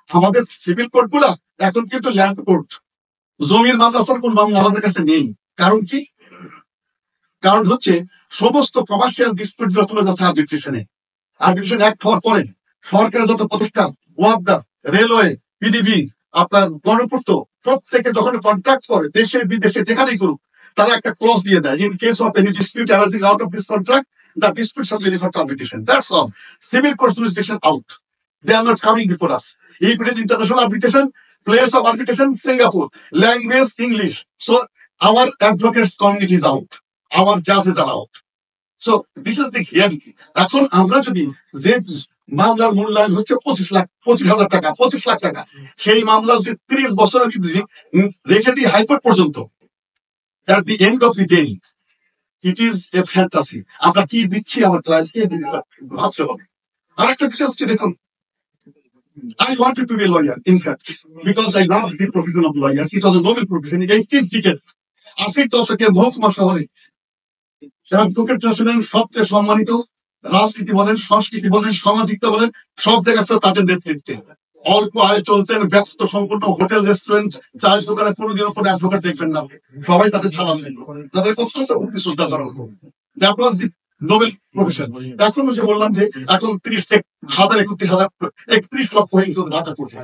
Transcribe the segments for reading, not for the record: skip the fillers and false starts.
আমাদের civil court গুলা এখন কিন্তু ল্যান্ড কোর্ট, জমির মামলা কোন মামলা আমাদের কাছে নেই। কারণ কি? কারণ হচ্ছে সমস্ত কমার্শিয়াল ডিসপিউট গুলো চলে যাচ্ছে আর্বিট্রেশনে। আর্বিট্রেশন অ্যাক্ট হওয়ার পরে সরকারের যত প্রতিষ্ঠান, ওয়াকদা, রেলওয়ে, পিডিবি, আপনার গণপূর্ত, প্রত্যেকে যখন কন্ট্রাক্ট করে দেশে বিদেশে যেখানেই করুক, তারা একটা ক্লজ দিয়ে দেয়, in case of any dispute arising out of this contract, the dispute shall be referred to arbitration. That's all. Civil court jurisdiction out. They are not coming before us. If it is international arbitration, place of arbitration, Singapore. Language, English. So our advocates community is out. Our judges are out. So this is the reality. এখন আমরা যদি যে মামলার মূল্যায়ন হচ্ছে 25,000 টাকা, 25 লাখ টাকা, সেই মামলা যদি 30 বছর আমি রেখে দিই হাইকোর্ট পর্যন্ত, at the end of the day, it is a fantasy. আমরা কি দিচ্ছি আমার ক্লায়েন্টকে ভাবতে হবে। আর একটা বিষয় হচ্ছে, দেখুন, I wanted to be a lawyer, in fact, because I love the profession of lawyers. It was a noble profession. In 80s decade, 80 দশকে মহকুমা শহরে অ্যাডভোকেটরা ছিলেন সবচেয়ে সম্মানিত। রাজনীতি বলেন, সংস্কৃতি বলেন, সামাজিকতা বলেন, সব জায়গায় তাদের নেতৃত্বে অল্প আয় চলতেন, ব্যস্ত সম্পূর্ণ হোটেল, রেস্টুরেন্ট, চায়ের দোকানে কোনোদিনও কোনো অ্যাডভোকেট দেখবেন না, সবাই তাদের সালাম দেন, তাদের অত্যন্ত ভক্তি শ্রদ্ধা করা হতো। That was the noble profession. এখন যে বললাম যে এখন 30,000, 31 লক্ষ হয়ে গেছে ভাতা করতে।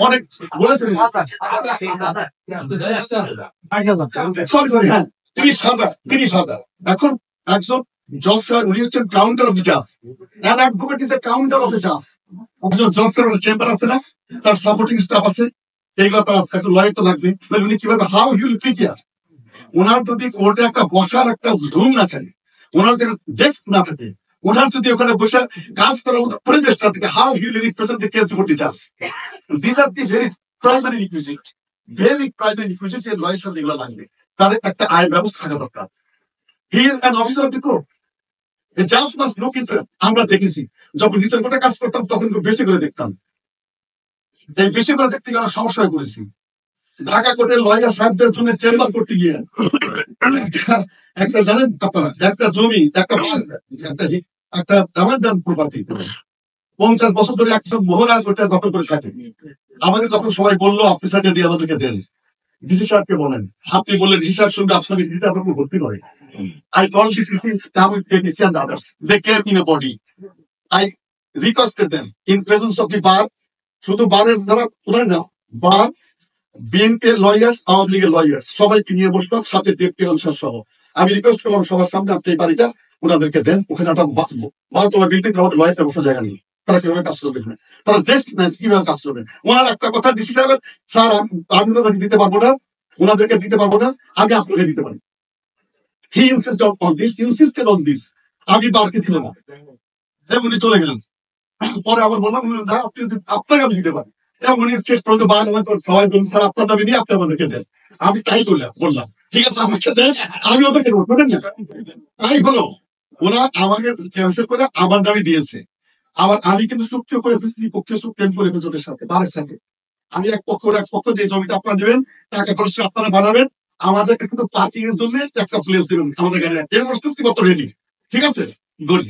অনেক বলেছেন সরি হ্যাঁ 30,000। এখন একজন জজ স্যার, উনি হচ্ছেন কাউন্টার অফ দ্য জাজ, an advocate is a counter of the জাজ। একজন জজ স্যারের চেম্বার আছে না, তার সাপোর্টিং স্টাফ আছে, এইগুলো তার একজন লয়ার তো লাগবে। উনি কিভাবে, হাউ ইউ উইল প্রিপেয়ার? ওনার যদি কোর্টে একটা বসার একটা রুম না থাকে, ওনার যদি ডেস্ক না থাকে, ওনার যদি ওখানে বসে কাজ করার মতো পরিবেশটা থাকে, how you will represent the case before the জাজ? This are the very primary requisite, লয়ের সাথে এগুলো লাগবে। তাদের একটা আইন ব্যবস্থা থাকা দরকার। He is an officer of the court. Just must look into it. আমরা দেখেছি যখন রিসেন্ট কোর্টে কাজ করতাম তখন খুব বেশি করে দেখতাম। এই বেশি করে দেখতে গিয়ে সমস্যা হয়ে পড়েছি। ঢাকা কোর্টের লয়ার সাহেবদের জন্য চেম্বার করতে গিয়ে একটা জানেন আপনারা, একটা জমি, একটা আমার দাম প্রপার্টি 50 বছর ধরে একজন মোহরা ওটা দখল করে থাকে। আমাকে তখন সবাই বললো, আপনি সাইডে দিয়ে আমাদেরকে দেন, ডিসি সাহেবকে বলেন। আপনি বললেন ডিসি সাহেব শুনবে আপনাকে দিতে আপনার ভর্তি করে। I told DCs come with DC and others. They came in a body. I requested them in presence of the bar. শুধু বারের যারা ওনার না, বার, বিএনপি লয়ার্স, আওয়ামী লীগের লয়ার্স, সবাইকে নিয়ে বসলাম, সাথে ডেপুটি অফিসার সহ। আমি রিকোয়েস্ট করলাম সবার সামনে, আপনি এই বাড়িটা ওনাদেরকে দেন, ওখানে একটা বারোতলা বিল্ডিং, আমাদের লয়ারটা বসে জায়গা নেই, তারা কিভাবে কাজ করবে, তারা ডেস্ক নেন কিভাবে কাজ করবে। ওনার একটা কথা, ডিসি সাহেবের, স্যার আমি ওনাদেরকে দিতে পারবো না, ওনাদেরকে দিতে পারবো না, আমি আপনাকে দিতে পারি। He insisted on this. আমি বারকে ছিল না, উনি চলে গেলেন। পরে আবার বললাম, না আপনি আপনাকে আমি দিতে পারি। এবং উনি শেষ পর্যন্ত বার সবাই বলুন, স্যার আপনার দাবি দিয়ে আপনি আমাদেরকে দেন। আমি তাই বললাম, ঠিক আছে আমাকে দেন, আমি ওদেরকে দেবো না। তাই হলো, ওরা আমাকে ক্যান্সেল করে আমার দাবি দিয়েছে। আবার আমি কিন্তু চুক্তিও করে ফেলছি, পক্ষে চুক্তি আমি করে ফেলছি ওদের সাথে, বারের সাথে। আমি এক পক্ষ যে জমিটা আপনারা দেবেন, টাকা খরচ আপনারা বানাবেন, আমাদেরকে কিন্তু পার্কিং এর জন্য একটা প্লেস দেবেন আমাদের গাড়ি, এরপর চুক্তিপত্র রেডি, ঠিক আছে, গড়ি।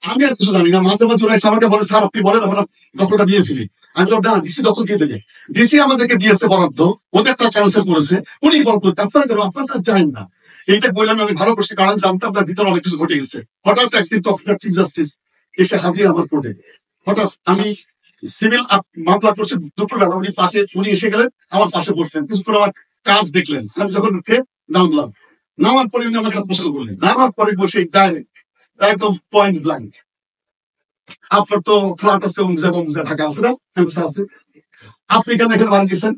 আমি আর কিছু জানি না। মাঝে মাঝে ওরা আমাকে বলে, স্যার আপনি বলেন আমরা দখলটা দিয়ে ফেলি। আমি বললাম, না, ডিসি দখল দিয়ে দেবে, ডিসি আমাদেরকে দিয়েছে বরাদ্দ, ওদের তা ক্যান্সেল করেছে, উনি বল করতে, আপনারা কেন, আপনারা চাইন না। এইটা বললাম, আমি ভালো করছি, কারণ জানতাম আপনার ভিতরে অনেক কিছু ঘটে গেছে। হঠাৎ একদিন চিফ জাস্টিস এসে হাজির আমার কোর্টে। হঠাৎ আমি সিভিল মামলা করছি দুপুরবেলা, উনি পাশে, উনি এসে গেলেন, আমার পাশে বসলেন, কিছুক্ষণ আমার কাজ দেখলেন। আমি যখন উঠে নামলাম, নামার পরে উনি আমাকে প্রশ্ন করলেন, নামার পরে বসে ডাইরেক্ট একদম পয়েন্ট ব্ল্যাঙ্ক, আপনার তো ফ্ল্যাট আছে ঢাকা আছে না, আছে, আপনি কেন এখানে বাড়ি দিয়েছেন?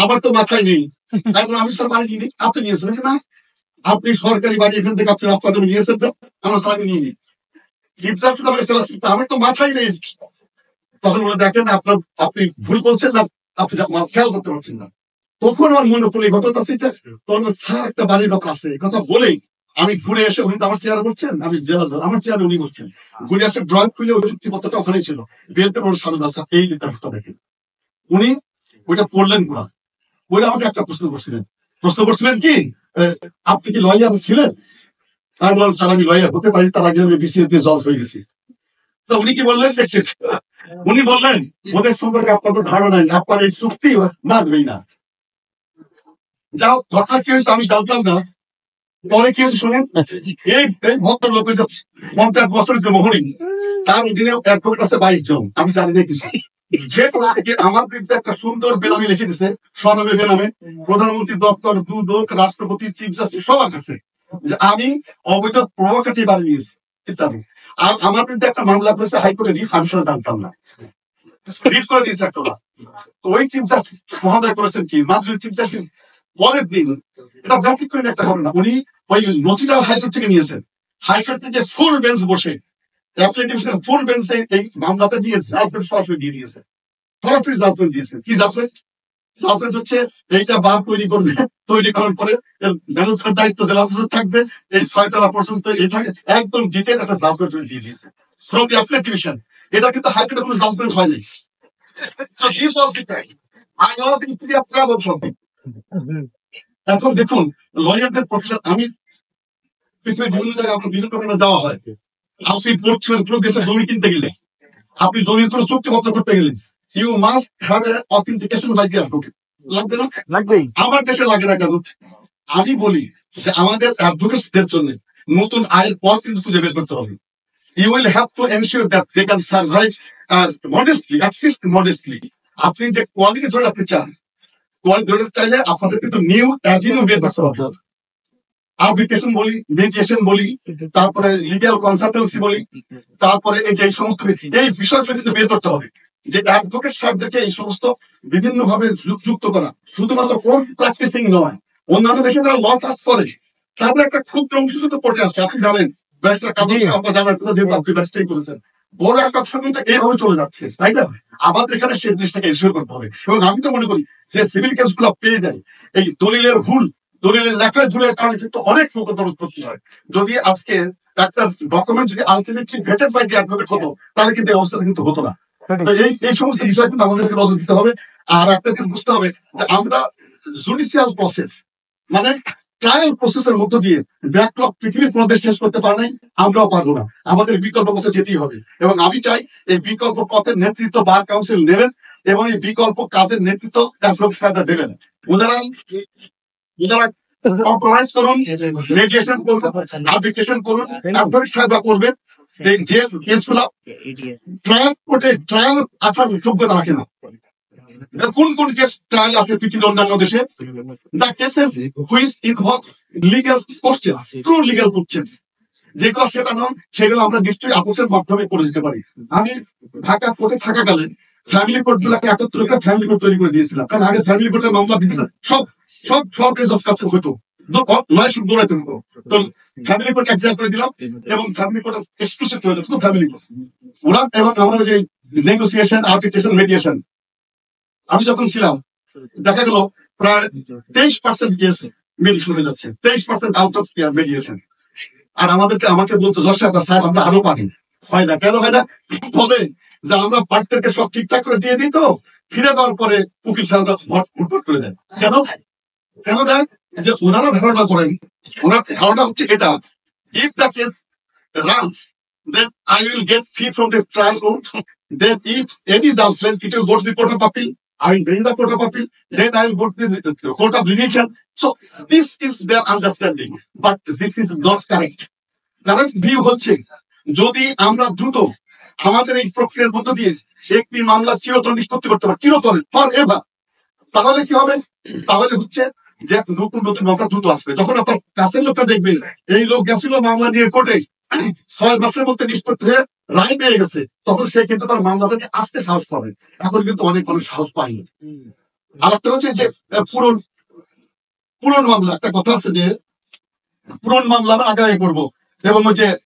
আমার তো মাথায় নেই। আমি স্যার বাড়ি নিই, আপনি নিয়েছেন না, আপনি সরকারি বাড়ি এখান থেকে আপনি আপনার নিয়েছেন না, আমার স্যার নিয়ে নিই, আমার তো মাথায় নেই। তখন বলে, দেখেন আপনি ভুল বলছেন না, আপনি খেয়াল করতে পারছেন না। তখন আমার মনে পড়লো ঘটনা সেটা, তখন স্যার একটা বাড়ির ব্যাপার আছে, কথা বলেই আমি ঘুরে এসে, উনি তো আমার চেয়ারে বলছেন, আমি আমার চেয়ারে উনি বলছেন, ঘুরে এসে ড্রয়িং খুলে ওই চুক্তিপত্রটা ওখানেই ছিল, বিএনপির ওর সামনে আছে, এই লেখাটা দেখেন। উনি ওইটা পড়লেন পুরা, বলে আমাকে একটা প্রশ্ন করছিলেন কি, আপনি কি লয়ার ছিলেন? আমি বললাম, স্যার আমি লয়ার হতে পারি, তার আগে আমি বিসিএস দিয়ে জজ হয়ে গেছি। তো উনি কি বললেন, উনি বললেন ওদের সম্পর্কে আপনার তো ধারণা নেই, আপনার এই চুক্তি মানবেই না। যাও ঘটনা কি হয়েছে আমি জানতাম না, পরে কি হয়েছে শুনেন। এই ভদ্রলোক 50 বছরের যে মোহনী, তার অধীনে অ্যাডভোকেট আছে 22 জন, আমি জানি না কিছু। যে কোথা থেকে আমার বিরুদ্ধে একটা সুন্দর বেনামি লিখে দিছে, সনবে বেনামে, প্রধানমন্ত্রী দপ্তর, দুদক, রাষ্ট্রপতি, চিফ জাস্টিস সবার কাছে, যে আমি অবৈধ প্রভাকাটি বাড়ি নিয়েছি ইত্যাদি। আর আমার বিরুদ্ধে একটা মামলা করেছে হাইকোর্টে, রিট, আমি সেটা জানতাম না, রিট করে দিয়েছে একটা। তো ওই চিফ জাস্টিস মহোদয় করেছেন কি, মাত্র চিফ জাস্টিস পরের দিন, এটা ব্যতিক্রমী একটা ঘটনা, উনি ওই নথিটা হাইকোর্ট থেকে নিয়েছেন, হাইকোর্ট থেকে ফুল বেঞ্চ বসে ফুল বেঞ্চে এই মামলাটা দিয়ে জাজমেন্ট সরাসরি দিয়ে দিয়েছে, সরাসরি জাজমেন্ট দিয়েছে। কি জাজমেন্ট? জাজমেন্ট হচ্ছে এইটা বাপ তৈরি করবে, তৈরি করার পরে ম্যানেজমেন্ট দায়িত্ব জেলা থাকবে, এই 6 তলা পর্যন্ত এটা একদম ডিটেইল একটা জাজমেন্ট দিয়ে দিয়েছে ফ্রম দি অ্যাপেলেট ডিভিশন। এটা কিন্তু হাইকোর্টে কোনো জাজমেন্ট হয়নি। So this all the time I know the free of travel something. এখন দেখুন লয়ারদের প্রফেশন, আমি পৃথিবীর বিভিন্ন জায়গায় আপনার বিভিন্ন প্রকারে যাওয়া হয়, আপনি পড়ছিলেন কোনো দেশে জমি কিনতে গেলে, আপনি জমির কোনো চুক্তিপত্র করতে গেলেন, you must have a authentication by the advocate. লাগবে না? লাগবেই। আমার দেশে লাগে না কেন? আমি বলি যে আমাদের অ্যাডভোকেটসদের জন্য নতুন আয়ের পথ কিন্তু খুঁজে বের করতে হবে। You will have to ensure that they can survive modestly, at least modestly. আপনি যে কোয়ালিটি ধরে রাখতে চান, কোয়ালিটি ধরে রাখতে চাইলে আপনাদের কিন্তু নিউ অ্যাভিনিউ বের করতে হবে। আর্বিট্রেশন বলি, মিডিয়েশন বলি, তারপরে লিগ্যাল কনসালটেন্সি বলি, তারপরে এই যে সমস্ত এই বিষয়গুলো কিন্তু বের করতে হবে, যে অ্যাডভোকেট সাহেবদেরকে এই সমস্ত বিভিন্ন ভাবে যুক্ত করা, শুধুমাত্র কোর্ট প্র্যাকটিসিং নয়, অন্যান্য দেশে যারা ল পাস করে তাদের একটা ক্ষুদ্র অংশ তো পড়ে আসছে। আপনি জানেন ব্যারিস্টার কাদের, আপনার জানার কথা যেহেতু আপনি ব্যারিস্টারি করেছেন, বড় একটা অংশ কিন্তু এইভাবে চলে যাচ্ছে, তাই না? আমাদের এখানে সেই জিনিসটাকে এনশিওর করতে হবে। এবং আমি তো মনে করি যে সিভিল কেস গুলো পেয়ে যায় এই দলিলের ভুল, দলিলের লেখায় ভুলের কারণে কিন্তু অনেক সংকট উৎপত্তি হয়। যদি আজকে একটা ডকুমেন্ট যদি ultimately vetted by the advocate হতো, তাহলে কিন্তু এই অবস্থা কিন্তু হতো না। তো এই সমস্ত বিষয় কিন্তু আমাদেরকে নজর দিতে হবে। আর একটা জিনিস বুঝতে হবে যে আমরা জুডিশিয়াল প্রসেস মানে ট্রায়াল প্রসেসের মধ্য দিয়ে ব্যাকলগ পৃথিবীর কোনো দেশ শেষ করতে পারে নাই, আমরাও পারবো না। আমাদের বিকল্প পথে যেতেই হবে। এবং আমি চাই এই বিকল্প পথের নেতৃত্ব বার কাউন্সিল নেবেন এবং এই বিকল্প কাজের নেতৃত্ব অ্যাডভোকেট সাহেবরা দেবেন। ওনারা কম্প্রোমাইজ করুন, মেডিয়েশন করুন, আর্বিট্রেশন করুন, অ্যাডভোকেট সাহেবরা করবেন। যে কেসগুলো ট্রায়াল কোর্টে ট্রায়াল আসার যোগ্যতা রাখে না, কোন কোন কেস ট্রায়াল আছে পৃথিবীর অন্যান্য দেশে, the cases which involve legal question, true legal question, যেগুলো সেটা নয় সেগুলো আমরা নিশ্চয়ই আপোষের মাধ্যমে করে দিতে পারি। আমি ঢাকা কোর্টে থাকাকালীন ফ্যামিলি কোর্ট গুলাকে একত্র করে ফ্যামিলি কোর্ট তৈরি করে দিয়েছিলাম, কারণ আগে ফ্যামিলি কোর্টের মামলা বিভিন্ন সব সব সব কাছে হতো, নয় শুধু দৌড়াইতে হতো। তো ফ্যামিলি কোর্ট এক জায়গা করে দিলাম এবং ফ্যামিলি কোর্ট এক্সক্লুসিভ করে দিলাম শুধু ফ্যামিলি কোর্ট। ওরা এবং আমরা যে নেগোসিয়েশন, আর্বিট্রেশন, মিডিয়েশন, আমি যখন ছিলাম দেখা গেল প্রায় 23% কেস মেডিয়েশন হয়ে যাচ্ছে, 23% আউট অফ মেডিয়েশন। আর আমাকে বলতো জজ সাহেব আমরা আরো পারি, হয় না। কেন হয় না? বলে যে আমরা পার্টনারকে সব ঠিকঠাক করে দিয়ে দিই, তো ফিরে দেওয়ার পরে উকিল সাহেবরা উঠপট করে দেয়। কেন কেন দেয়? যে ওনারা ধারণা করেন, ওনার ধারণা হচ্ছে এটা, if the case runs then I will get fee from the trial court, then if any judgment it will go to the court of appeal, I will bring the court of appeal, then I will go to the court of litigation. So this is their understanding, but this is not correct. Correct view হচ্ছে যদি আমরা দ্রুত আমাদের এই প্রক্রিয়ার মধ্য দিয়ে একটি মামলা চিরতর নিষ্পত্তি করতে পারি, চিরতর ফর এভার, তাহলে কি হবে? তাহলে হচ্ছে যে নতুন নতুন মামলা দ্রুত আসবে। যখন আপনার কাছের লোকটা দেখবে এই লোক গেছিল মামলা নিয়ে কোর্টে, 6 মাসের মধ্যে নিষ্পত্তি হয়ে রায় পেয়ে গেছে, তখন সে কিন্তু তার মামলাটা নিয়ে আসতে সাহস পাবে। এখন কিন্তু অনেক মানুষ সাহস পায়নি। আর একটা হচ্ছে যে পুরন মামলা, একটা কথা আছে যে পুরন মামলা আমরা আগে করবো এবং ওই যে